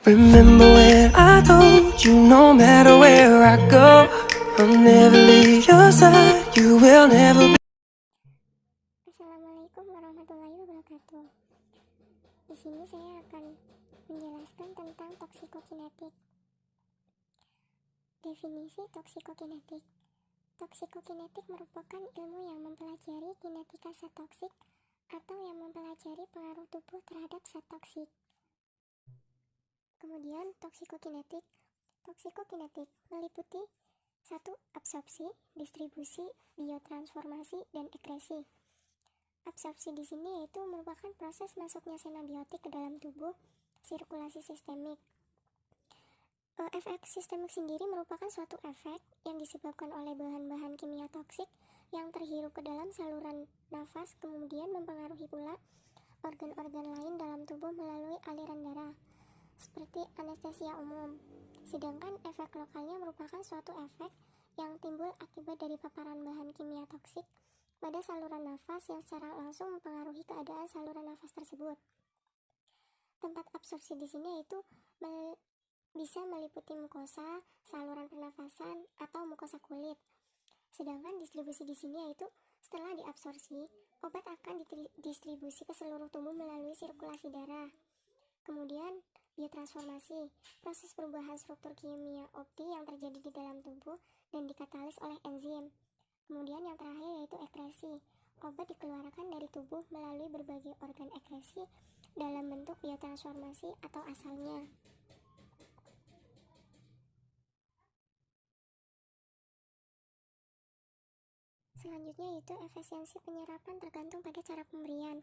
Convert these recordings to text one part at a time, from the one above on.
Remember when I told you no matter where I go, I'll never leave your side, you will never be. Assalamualaikum warahmatullahi wabarakatuh. Di sini saya akan menjelaskan tentang toksikokinetik. Definisi toksikokinetik. Toksikokinetik merupakan ilmu yang mempelajari kinetika zat toksik atau yang mempelajari pengaruh tubuh terhadap zat toksik. Kemudian toksikokinetik. Toksikokinetik meliputi 1. Absorpsi, distribusi, biotransformasi, dan ekresi. Absorpsi di sini yaitu merupakan proses masuknya senabiotik ke dalam tubuh, sirkulasi sistemik. Efek sistemik sendiri merupakan suatu efek yang disebabkan oleh bahan-bahan kimia toksik yang terhirup ke dalam saluran nafas, kemudian mempengaruhi pula organ-organ lain dalam tubuh melalui aliran darah, seperti anestesia umum. Sedangkan efek lokalnya merupakan suatu efek yang timbul akibat dari paparan bahan kimia toksik pada saluran nafas yang secara langsung mempengaruhi keadaan saluran nafas tersebut. Tempat absorpsi di sini yaitu bisa meliputi mukosa, saluran pernafasan, atau mukosa kulit. Sedangkan distribusi di sini yaitu setelah diabsorpsi, obat akan didistribusi ke seluruh tubuh melalui sirkulasi darah. Kemudian biotransformasi, proses perubahan struktur kimia opti yang terjadi di dalam tubuh dan dikatalis oleh enzim. Kemudian yang terakhir yaitu ekresi, obat dikeluarkan dari tubuh melalui berbagai organ ekresi dalam bentuk biotransformasi atau asalnya. Selanjutnya yaitu efisiensi penyerapan tergantung pada cara pemberian,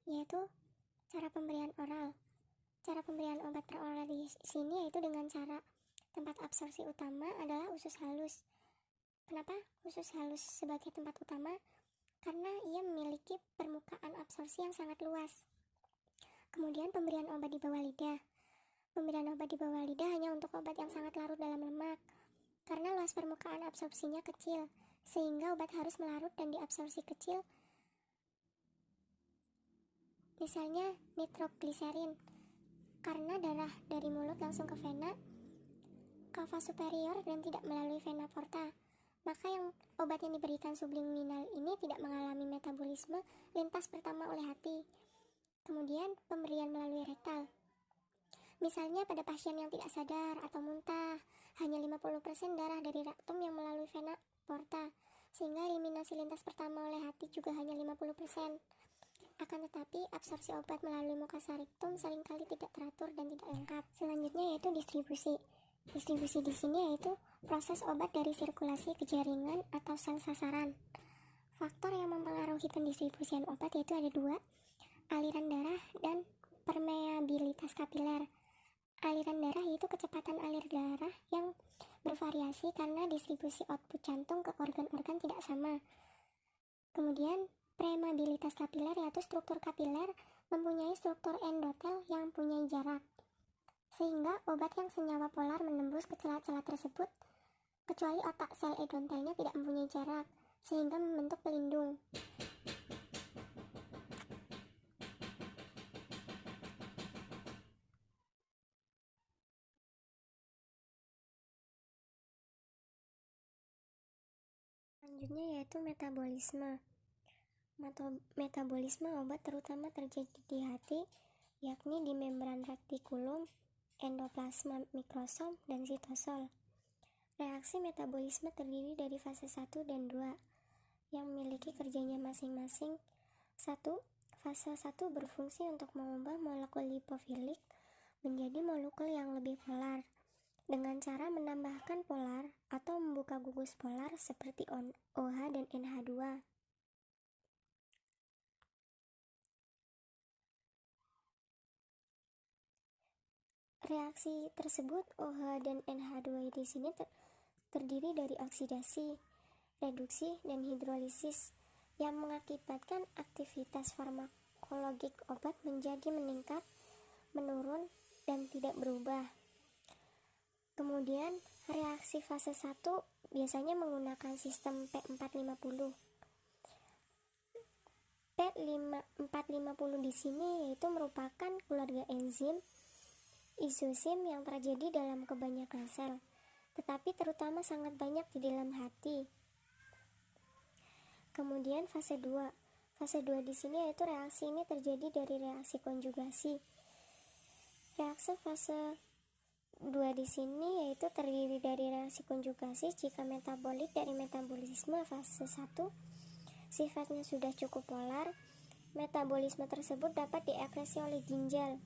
yaitu cara pemberian oral. Cara pemberian obat peroral di sini yaitu dengan cara tempat absorpsi utama adalah usus halus. Kenapa usus halus sebagai tempat utama? Karena ia memiliki permukaan absorpsi yang sangat luas. Kemudian pemberian obat di bawah lidah. Pemberian obat di bawah lidah hanya untuk obat yang sangat larut dalam lemak, karena luas permukaan absorpsinya kecil, sehingga obat harus melarut dan diabsorpsi kecil. Misalnya nitrogliserin, karena darah dari mulut langsung ke vena cava superior dan tidak melalui vena porta, maka yang obat yang diberikan subliminal ini tidak mengalami metabolisme lintas pertama oleh hati. Kemudian pemberian melalui rektal. Misalnya pada pasien yang tidak sadar atau muntah, hanya 50% darah dari rektum yang melalui vena porta, sehingga eliminasi lintas pertama oleh hati juga hanya 50%. Akan tetapi, absorpsi obat melalui mukosa rektum seringkali tidak teratur dan tidak lengkap. Selanjutnya yaitu distribusi. Distribusi di sini yaitu proses obat dari sirkulasi ke jaringan atau sel sasaran. Faktor yang mempengaruhi pendistribusian obat yaitu ada 2, aliran darah dan permeabilitas kapiler. Aliran darah yaitu kecepatan alir darah yang bervariasi karena distribusi output jantung ke organ-organ tidak sama. Kemudian permeabilitas kapiler yaitu struktur kapiler mempunyai struktur endotel yang mempunyai jarak, sehingga obat yang senyawa polar menembus ke celah-celah tersebut, kecuali otak sel endontelnya tidak mempunyai jarak, sehingga membentuk pelindung. Selanjutnya yaitu metabolisme. Metabolisme obat terutama terjadi di hati, yakni di membran retikulum, endoplasma mikrosom, dan sitosol. Reaksi metabolisme terdiri dari fase 1 dan 2 yang memiliki kerjanya masing-masing. 1. Fase 1 berfungsi untuk mengubah molekul lipofilik menjadi molekul yang lebih polar dengan cara menambahkan polar atau membuka gugus polar seperti OH dan NH2. Reaksi tersebut OH dan NH2 di sini terdiri dari oksidasi, reduksi, dan hidrolisis yang mengakibatkan aktivitas farmakologik obat menjadi meningkat, menurun, dan tidak berubah. Kemudian, reaksi fase 1 biasanya menggunakan sistem P450. P450 di sini yaitu merupakan keluarga enzim izosim yang terjadi dalam kebanyakan sel, tetapi terutama sangat banyak di dalam hati. Kemudian fase 2. Fase 2 di sini yaitu reaksi ini terjadi dari reaksi konjugasi. Reaksi fase 2 di sini yaitu terdiri dari reaksi konjugasi jika metabolit dari metabolisme fase 1 sifatnya sudah cukup polar. Metabolisme tersebut dapat diekskresi oleh ginjal.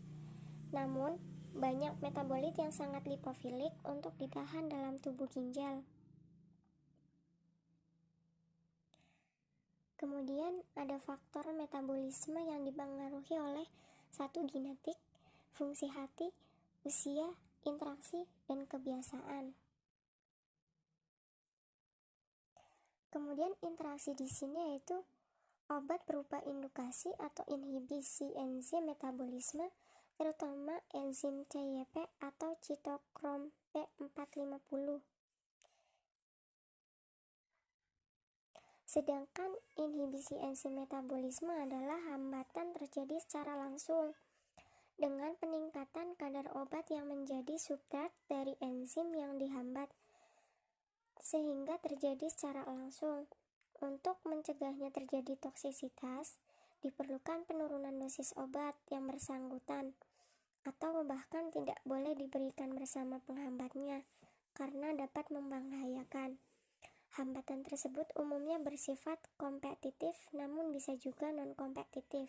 Namun, banyak metabolit yang sangat lipofilik untuk ditahan dalam tubuh ginjal. Kemudian ada faktor metabolisme yang dipengaruhi oleh 1. Genetik, fungsi hati, usia, interaksi, dan kebiasaan. Kemudian interaksi di sini yaitu obat berupa indukasi atau inhibisi enzim metabolisme, terutama enzim CYP atau citokrom P450. Sedangkan inhibisi enzim metabolisme adalah hambatan terjadi secara langsung dengan peningkatan kadar obat yang menjadi substrat dari enzim yang dihambat, sehingga terjadi secara langsung. Untuk mencegahnya terjadi toksisitas, diperlukan penurunan dosis obat yang bersangkutan, atau bahkan tidak boleh diberikan bersama penghambatnya, karena dapat membahayakan. Hambatan tersebut umumnya bersifat kompetitif, namun bisa juga non-kompetitif.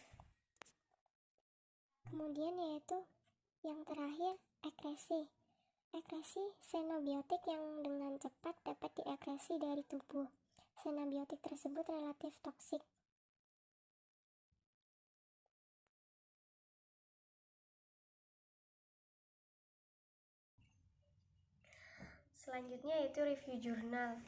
Kemudian yaitu yang terakhir, ekresi. Ekresi xenobiotik yang dengan cepat dapat diekresi dari tubuh. Xenobiotik tersebut relatif toksik. Selanjutnya yaitu review jurnal.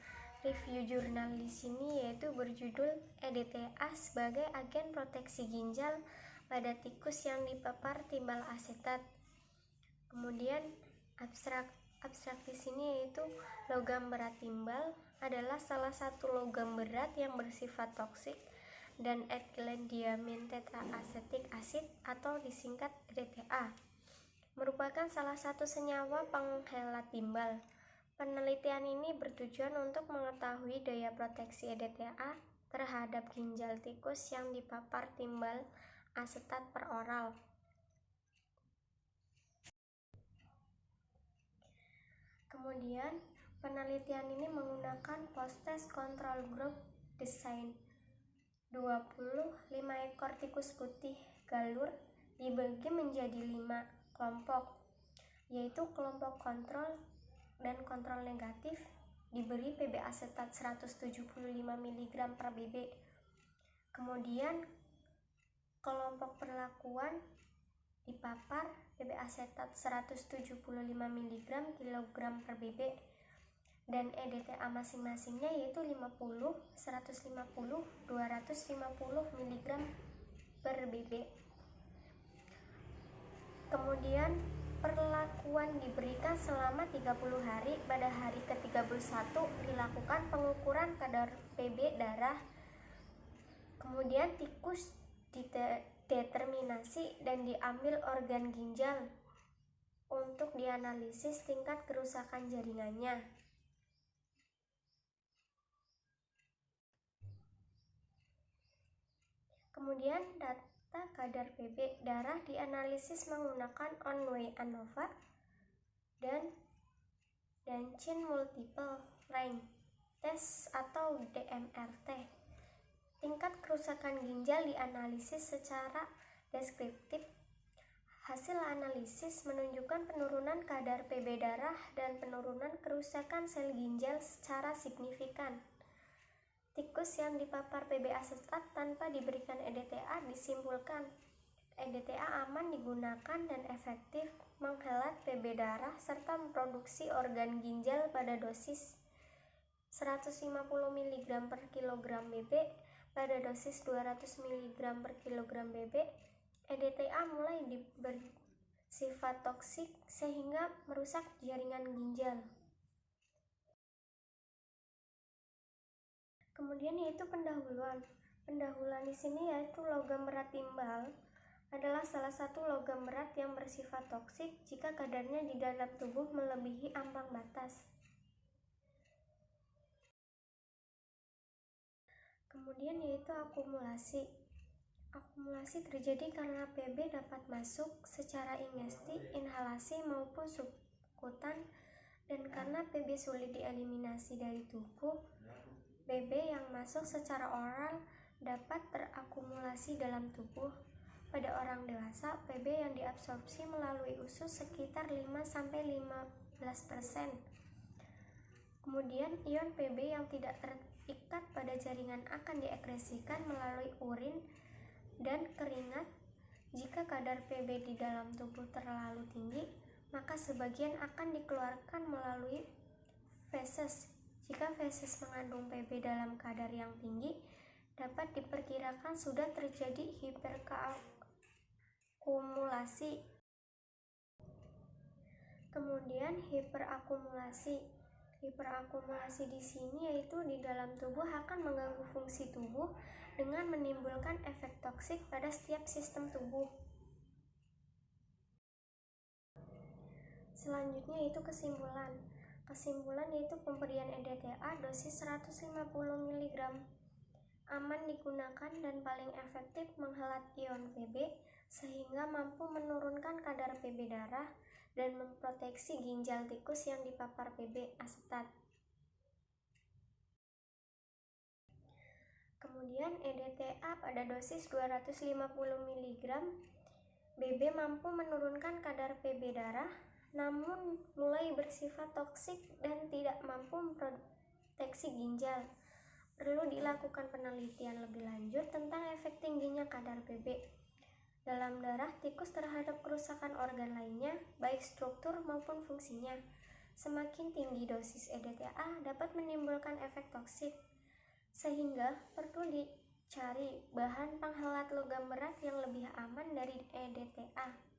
Review jurnal di sini yaitu berjudul EDTA sebagai agen proteksi ginjal pada tikus yang dipapar timbal asetat. Kemudian abstrak di sini yaitu logam berat timbal adalah salah satu logam berat yang bersifat toksik dan ethylene diamine tetraacetic acid atau disingkat EDTA merupakan salah satu senyawa penghelat timbal. Penelitian ini bertujuan untuk mengetahui daya proteksi EDTA terhadap ginjal tikus yang dipapar timbal asetat per oral. Kemudian, penelitian ini menggunakan post-test control group design. 25 ekor tikus putih galur dibagi menjadi 5 kelompok, yaitu kelompok kontrol dan kontrol negatif diberi PB asetat 175 mg per BB. Kemudian kelompok perlakuan dipapar PB asetat 175 mg kilogram per BB dan EDTA masing-masingnya yaitu 50, 150, 250 mg per BB. Kemudian perlakuan diberikan selama 30 hari. Pada hari ke-31 dilakukan pengukuran kadar PB darah. Kemudian tikus dideterminasi dan diambil organ ginjal untuk dianalisis tingkat kerusakan jaringannya. Kemudian data kadar PB darah dianalisis menggunakan on-way ANOVA dan Danchin Multiple Range Test atau DMRT. Tingkat kerusakan ginjal dianalisis secara deskriptif. Hasil analisis menunjukkan penurunan kadar PB darah dan penurunan kerusakan sel ginjal secara signifikan. Tikus yang dipapar PB asetat tanpa diberikan EDTA disimpulkan EDTA aman digunakan dan efektif menghelat PB darah serta memproduksi organ ginjal pada dosis 150 mg per kilogram BB pada dosis 200 mg per kilogram BB. EDTA mulai bersifat toksik sehingga merusak jaringan ginjal. Kemudian yaitu pendahuluan. Pendahuluan di sini yaitu logam berat timbal adalah salah satu logam berat yang bersifat toksik jika kadarnya di dalam tubuh melebihi ambang batas. Kemudian yaitu akumulasi. Akumulasi terjadi karena Pb dapat masuk secara ingesti, inhalasi maupun subkutan, dan karena Pb sulit dieliminasi dari tubuh, Pb yang masuk secara oral dapat terakumulasi dalam tubuh. Pada orang dewasa, Pb yang diabsorpsi melalui usus sekitar 5-15%. Kemudian ion Pb yang tidak terikat pada jaringan akan diekresikan melalui urin dan keringat. Jika kadar Pb di dalam tubuh terlalu tinggi, maka sebagian akan dikeluarkan melalui feses. Jika feses mengandung Pb dalam kadar yang tinggi, dapat diperkirakan sudah terjadi hiperakumulasi. Kemudian hiperakumulasi. Hiperakumulasi di sini yaitu di dalam tubuh akan mengganggu fungsi tubuh dengan menimbulkan efek toksik pada setiap sistem tubuh. Selanjutnya yaitu kesimpulan. Kesimpulan yaitu pemberian EDTA dosis 150 mg aman digunakan dan paling efektif menghelat ion Pb sehingga mampu menurunkan kadar Pb darah dan memproteksi ginjal tikus yang dipapar Pb asetat. Kemudian EDTA pada dosis 250 mg Bb mampu menurunkan kadar Pb darah namun mulai bersifat toksik dan tidak mampu memproteksi ginjal. Perlu dilakukan penelitian lebih lanjut tentang efek tingginya kadar Pb dalam darah tikus terhadap kerusakan organ lainnya, baik struktur maupun fungsinya. Semakin tinggi dosis EDTA dapat menimbulkan efek toksik, sehingga perlu dicari bahan penghelat logam berat yang lebih aman dari EDTA.